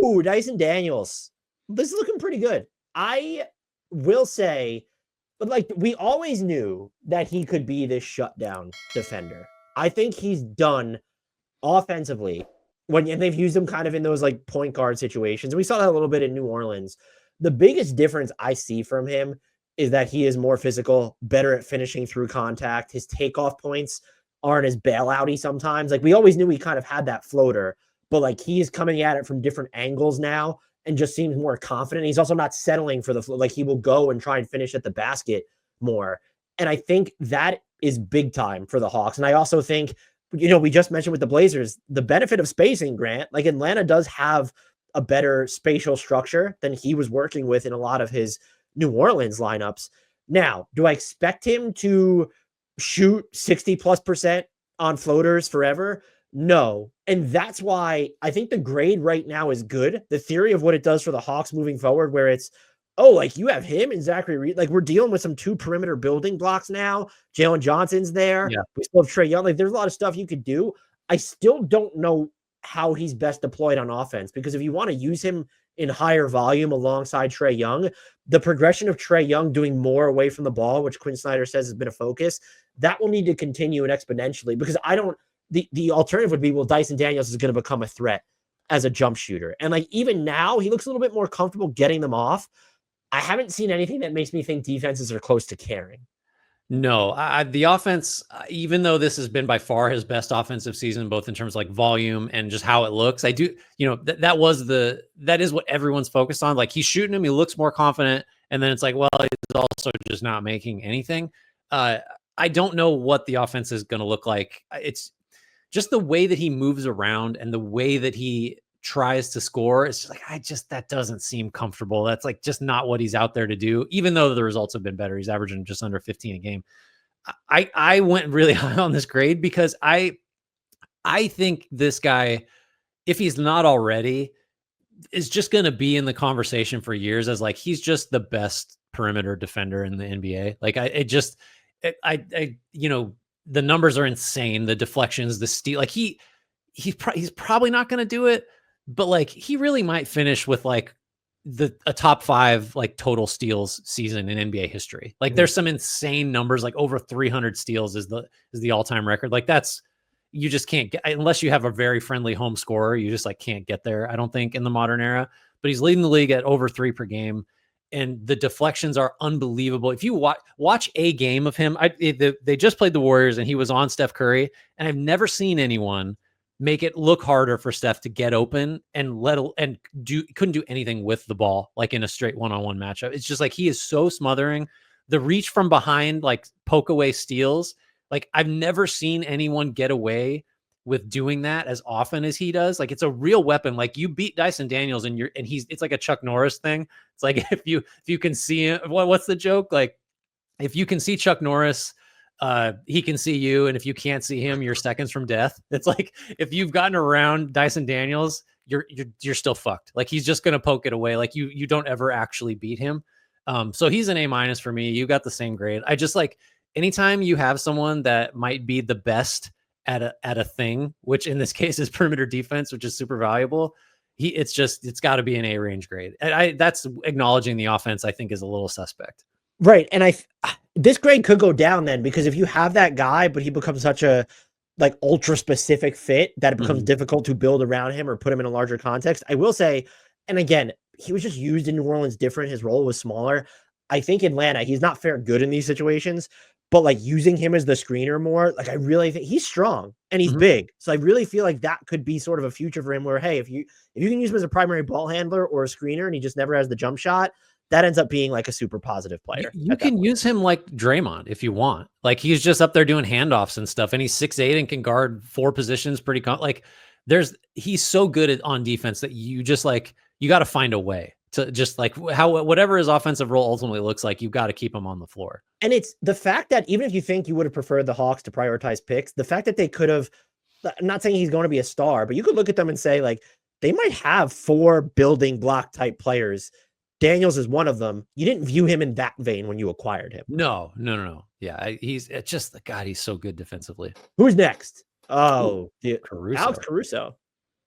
Ooh, Dyson Daniels. This is looking pretty good. I will say, but like we always knew that he could be this shutdown defender. I think he's done offensively and they've used him kind of in those like point guard situations. We saw that a little bit in New Orleans. The biggest difference I see from him is that he is more physical, better at finishing through contact. His takeoff points aren't as bailouty sometimes. Like we always knew he kind of had that floater, but like he is coming at it from different angles now and just seems more confident. He's also not settling for the like he will go and try and finish at the basket more. And I think that is big time for the Hawks. And I also think, we just mentioned with the Blazers, the benefit of spacing, Grant, like Atlanta does have a better spatial structure than he was working with in a lot of his New Orleans lineups. Now, do I expect him to shoot 60+% on floaters forever? No. And that's why I think the grade right now is good. The theory of what it does for the Hawks moving forward, where it's, oh, like you have him and Zachary Reed. Like we're dealing with some 2 perimeter building blocks now. Jalen Johnson's there. Yeah. We still have Trae Young. Like there's a lot of stuff you could do. I still don't know how he's best deployed on offense, because if you want to use him in higher volume alongside Trae Young, the progression of Trae Young doing more away from the ball, which Quinn Snyder says has been a focus, that will need to continue and exponentially, because the alternative would be, well, Dyson Daniels is going to become a threat as a jump shooter. And like even now he looks a little bit more comfortable getting them off. I haven't seen anything that makes me think defenses are close to caring. No, the offense, even though this has been by far his best offensive season, both in terms of like volume and just how it looks, I do, that is what everyone's focused on. Like he's shooting him, he looks more confident. And then it's like, well, he's also just not making anything. I don't know what the offense is going to look like. It's just the way that he moves around and the way that he tries to score. It's just like, that doesn't seem comfortable. That's like just not what he's out there to do, even though the results have been better. He's averaging just under 15 a game. I went really high on this grade because I think this guy, if he's not already, is just going to be in the conversation for years as like, he's just the best perimeter defender in the NBA. Like the numbers are insane. The deflections, the steal, like he's probably not going to do it, but like he really might finish with like a top 5 like total steals season in NBA history. Like there's some insane numbers, like over 300 steals is the all-time record. Like you just can't get, unless you have a very friendly home scorer, you just like can't get there, I don't think, in the modern era. But he's leading the league at over 3 per game. And the deflections are unbelievable. If you watch a game of him, they just played the Warriors and he was on Steph Curry, and I've never seen anyone make it look harder for Steph to get open and couldn't do anything with the ball, like in a straight one-on-one matchup. It's just like he is so smothering. The reach from behind, like poke away steals. Like I've never seen anyone get away with doing that as often as he does. Like it's a real weapon. Like you beat Dyson Daniels and it's like a Chuck Norris thing. It's like if you can see him, what's the joke? Like if you can see Chuck Norris, he can see you, and if you can't see him, you're seconds from death. It's like if you've gotten around Dyson Daniels, you're still fucked. Like he's just gonna poke it away. Like you don't ever actually beat him. So he's an A- for me. You got the same grade. I just like anytime you have someone that might be the best at a thing, which in this case is perimeter defense, which is super valuable. It's got to be an A range grade. And that's acknowledging the offense, I think, is a little suspect. Right. And this grade could go down then, because if you have that guy, but he becomes such a like ultra specific fit that it becomes difficult to build around him or put him in a larger context. I will say, and again, he was just used in New Orleans different. His role was smaller. I think Atlanta, he's not fair good in these situations, but like using him as the screener more, like I really think he's strong and he's big. So I really feel like that could be sort of a future for him where, hey, if you can use him as a primary ball handler or a screener and he just never has the jump shot, that ends up being like a super positive player. You can use him like Draymond if you want. Like he's just up there doing handoffs and stuff, and he's 6'8" and can guard 4 positions pretty he's so good on defense that you just like, you got to find a way to just like whatever his offensive role ultimately looks like, you've got to keep him on the floor. And it's the fact that even if you think you would have preferred the Hawks to prioritize picks, the fact that they could have, I'm not saying he's going to be a star, but you could look at them and say like, they might have 4 building block type players. Daniels is one of them. You didn't view him in that vein when you acquired him. No. Yeah, he's so good defensively. Who's next? Oh, Caruso. Alex Caruso.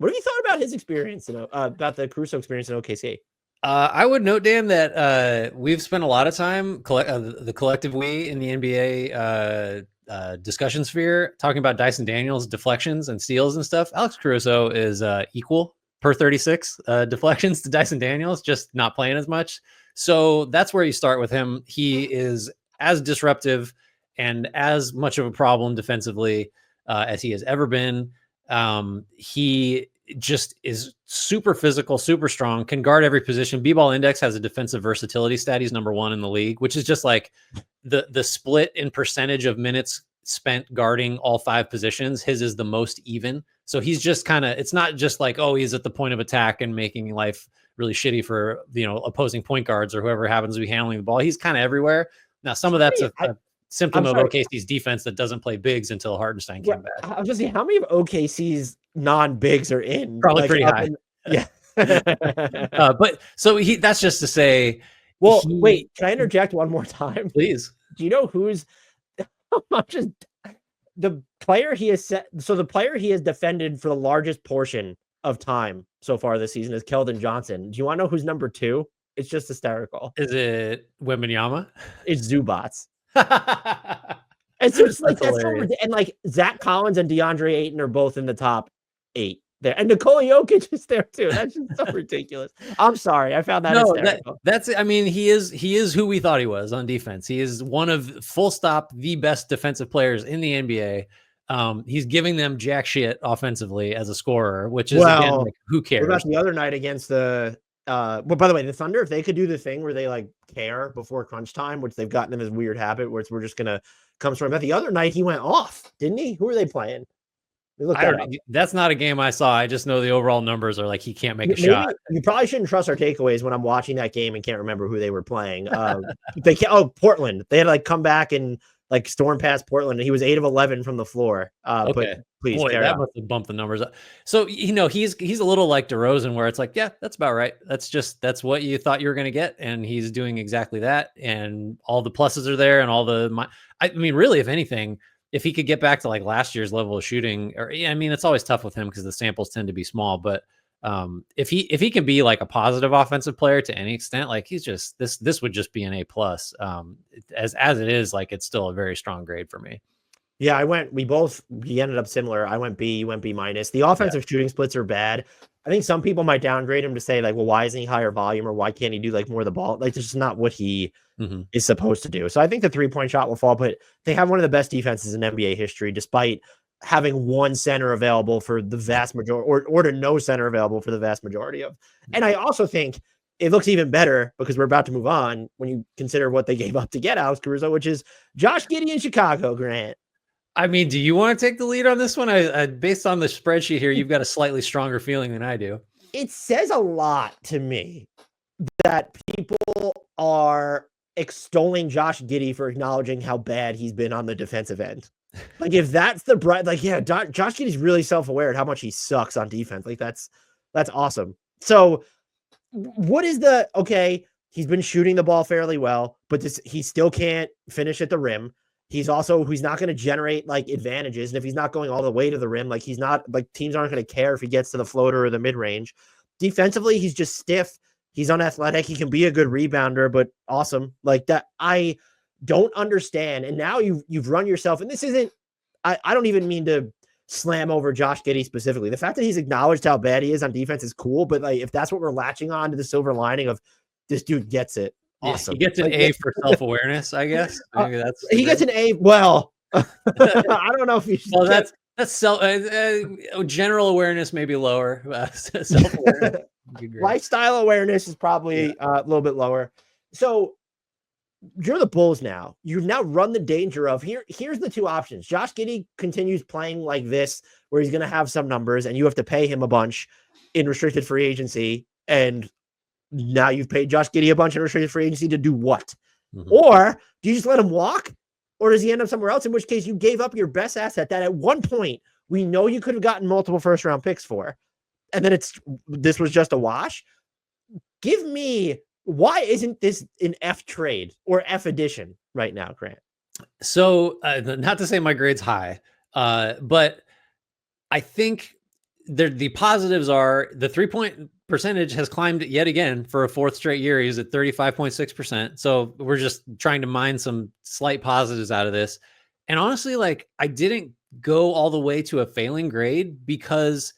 What have you thought about his experience, about the Caruso experience in OKC? I would note, Dan, that we've spent a lot of time, the collective we in the NBA discussion sphere, talking about Dyson Daniels deflections and steals and stuff. Alex Caruso is equal per 36 deflections to Dyson Daniels, just not playing as much. So that's where you start with him. He is as disruptive and as much of a problem defensively as he has ever been. He just is super physical, super strong, can guard every position. B-ball index has a defensive versatility stat. He's number 1 in the league, which is just like the split in percentage of minutes spent guarding all 5 positions. His is the most even. So he's just kind of, it's not just like, oh, he's at the point of attack and making life really shitty for, opposing point guards or whoever happens to be handling the ball. He's kind of everywhere. Now, some of that's a symptom of OKC's defense that doesn't play bigs until Hartenstein came back. I was just saying, how many of OKC's non-bigs are in? Probably pretty high. Yeah. But so that's just to say. Well, wait, can I interject one more time? Please. Do you know who's just the player he has set? So the player he has defended for the largest portion of time so far this season is Keldon Johnson. Do you want to know who's number 2? It's just hysterical. Is it Wembanyama? It's Zubats. And so it's like that's so, and like Zach Collins and DeAndre Ayton are both in the top 8 there, and Nikola Jokic is there too. That's just so ridiculous. I'm sorry, I found that hysterical. That's I mean, he is who we thought he was on defense. He is one of, full stop, the best defensive players in the NBA. He's giving them jack shit offensively as a scorer, which is again, like, who cares? What about the other night against the well, by the way, the Thunder, if they could do the thing where they like care before crunch time, which they've gotten in this weird habit where we're just gonna come from. But the other night he went off, didn't he? Who are they playing? That's not a game I saw. I just know the overall numbers are like he can't make a shot. You probably shouldn't trust our takeaways when I'm watching that game and can't remember who they were playing. Portland. They had to like come back and like storm past Portland, and he was 8 of 11 from the floor. Okay, please, boy, that must have bumped the numbers up. So he's a little like DeRozan, where it's like, yeah, that's about right. That's what you thought you were going to get, and he's doing exactly that. And all the pluses are there, and all the. I mean, really, if anything, if he could get back to like last year's level of shooting, it's always tough with him because the samples tend to be small. But if he can be like a positive offensive player to any extent, like he's just this would just be an A+. As it is, like it's still a very strong grade for me. Yeah, we ended up similar. I went B, you went B-. The offensive shooting splits are bad. I think some people might downgrade him to say like, well, why isn't he higher volume, or why can't he do like more of the ball? Like, this is not what he is supposed to do. So I think the 3-point shot will fall, but they have one of the best defenses in NBA history, despite having one center available for the vast majority, or to no center available for the vast majority of. And I also think it looks even better, because we're about to move on, when you consider what they gave up to get Alex Caruso, which is Josh Giddey in Chicago, Grant. I mean, do you want to take the lead on this one? I based on the spreadsheet here, you've got a slightly stronger feeling than I do. It says a lot to me that people are extolling Josh Giddey for acknowledging how bad he's been on the defensive end. Like, if that's the bright, like, yeah, Josh Giddey's really self-aware at how much he sucks on defense. Like, that's awesome. So what is okay, he's been shooting the ball fairly well, but he still can't finish at the rim. He's not going to generate like advantages. And if he's not going all the way to the rim, like, he's not, like, teams aren't going to care if he gets to the floater or the mid range. Defensively, he's just stiff. He's unathletic. He can be a good rebounder, but awesome. Like that. I don't understand. And now you've run yourself, and this isn't, I don't even mean to slam over Josh Giddey specifically. The fact that he's acknowledged how bad he is on defense is cool, but like, if that's what we're latching on to the silver lining of this dude gets it. Awesome. Yeah, he gets an A for self-awareness, I guess. Maybe he gets an A. Well, I don't know if you should. Well, that's general awareness, maybe lower. Self-awareness. Lifestyle awareness is probably a little bit lower. So you're the Bulls now. You've now run the danger of here's the two options. Josh Giddey continues playing like this, where he's going to have some numbers, and you have to pay him a bunch in restricted free agency, and now you've paid Josh Giddey a bunch in restricted free agency to do what? Or do you just let him walk? Or does he end up somewhere else? In which case you gave up your best asset that at one point we know you could have gotten multiple first round picks for. And then this was just a wash. Give me, why isn't this an F trade or F edition right now, Grant? So not to say my grade's high, but I think the positives are the 3-point percentage has climbed yet again for a fourth straight year. He's at 35.6%. So we're just trying to mine some slight positives out of this. And honestly, like I didn't go all the way to a failing grade because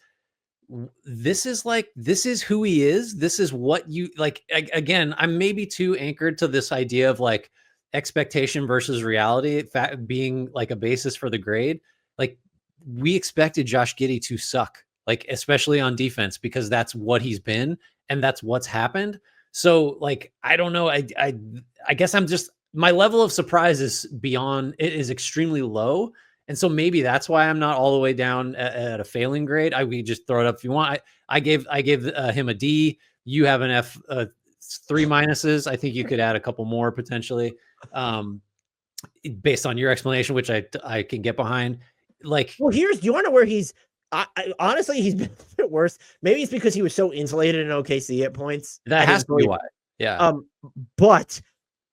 this is who he is. This is what you like. Again, I'm maybe too anchored to this idea of like expectation versus reality being like a basis for the grade. Like we expected Josh Giddey to suck, like especially on defense, because that's what he's been and that's what's happened. So like I don't know. I guess I'm just my level of surprise is beyond it is extremely low. And so maybe that's why I'm not all the way down at a failing grade. We just throw it up if you want. I gave him a D. You have an F, 3 minuses. I think you could add a couple more potentially, based on your explanation, which I can get behind. Like, well, do you want to know where he's? Honestly, he's been a bit worse. Maybe it's because he was so insulated in OKC at points. That has to be why. Yeah. But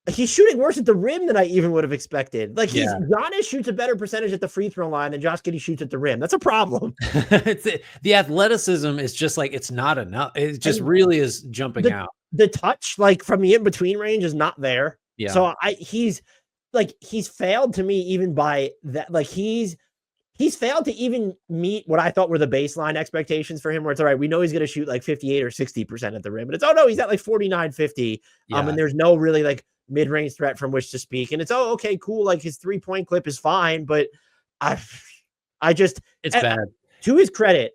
he's shooting worse at the rim than I even would have expected. Like Giannis shoots a better percentage at the free throw line than Josh Giddey shoots at the rim. That's a problem. The athleticism is just like it's not enough. It just really is jumping out. The touch, like from the in between range, is not there. Yeah. So he's failed to me even by that. Like he's failed to even meet what I thought were the baseline expectations for him, where it's all right. We know he's going to shoot like 58 or 60% at the rim, but it's, oh no, he's at like 49, 50. And there's no really like mid-range threat from which to speak. And it's, oh, okay, cool. Like his 3-point clip is fine, but it's bad. To his credit,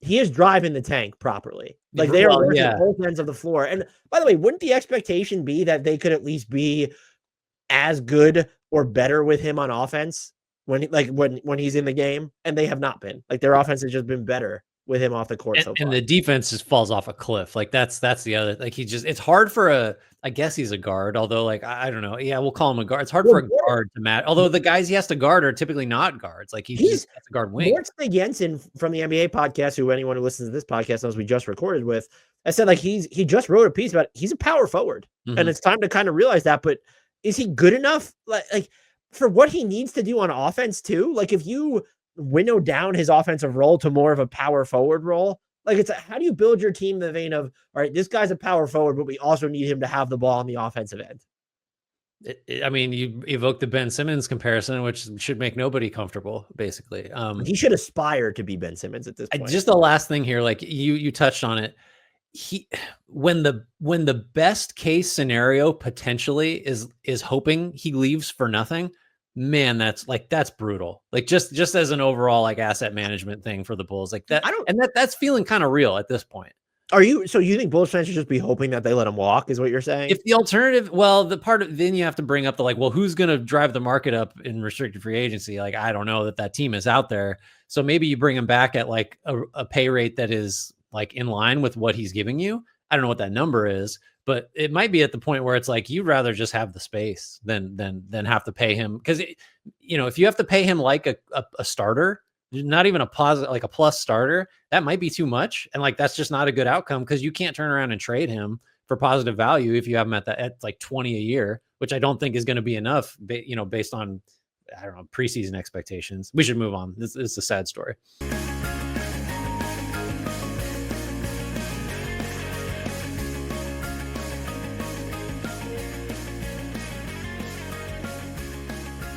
he is driving the tank properly. Like they are working both ends of the floor. And by the way, wouldn't the expectation be that they could at least be as good or better with him on offense when he's in the game? And they have not been. Like their offense has just been better with him off the court so far. And the defense just falls off a cliff. Like that's the other, like it's hard for I guess he's a guard, although like, I don't know. Yeah, we'll call him a guard. It's hard for a guard to match. Although the guys he has to guard are typically not guards. Like he's just has to guard wing. Mort Jensen from the NBA podcast, who anyone who listens to this podcast knows we just recorded with, I said like he just wrote a piece about it. He's a power forward. And it's time to kind of realize that, but is he good enough? Like for what he needs to do on offense too? Like if you winnow down his offensive role to more of a power forward role, like it's how do you build your team in the vein of, all right, this guy's a power forward, but we also need him to have the ball on the offensive end. I mean, you evoke the Ben Simmons comparison, which should make nobody comfortable, basically. He should aspire to be Ben Simmons at this point. Just the last thing here, like you touched on it. When the best case scenario potentially is hoping he leaves for nothing, man, that's brutal. Like just as an overall like asset management thing for the Bulls, like that. That's feeling kind of real at this point. So you think Bulls fans should just be hoping that they let him walk, is what you're saying? If the alternative, well, then you have to bring up the like, well, who's going to drive the market up in restricted free agency? Like, I don't know that team is out there. So maybe you bring him back at like a pay rate that is like in line with what he's giving you. I don't know what that number is, but it might be at the point where it's like you'd rather just have the space than have to pay him, because if you have to pay him like a starter, not even a positive, like a plus starter, that might be too much, and like that's just not a good outcome, because you can't turn around and trade him for positive value if you have him at like 20 a year, which I don't think is going to be enough, based on, I don't know, preseason expectations. We should move on. This is a sad story.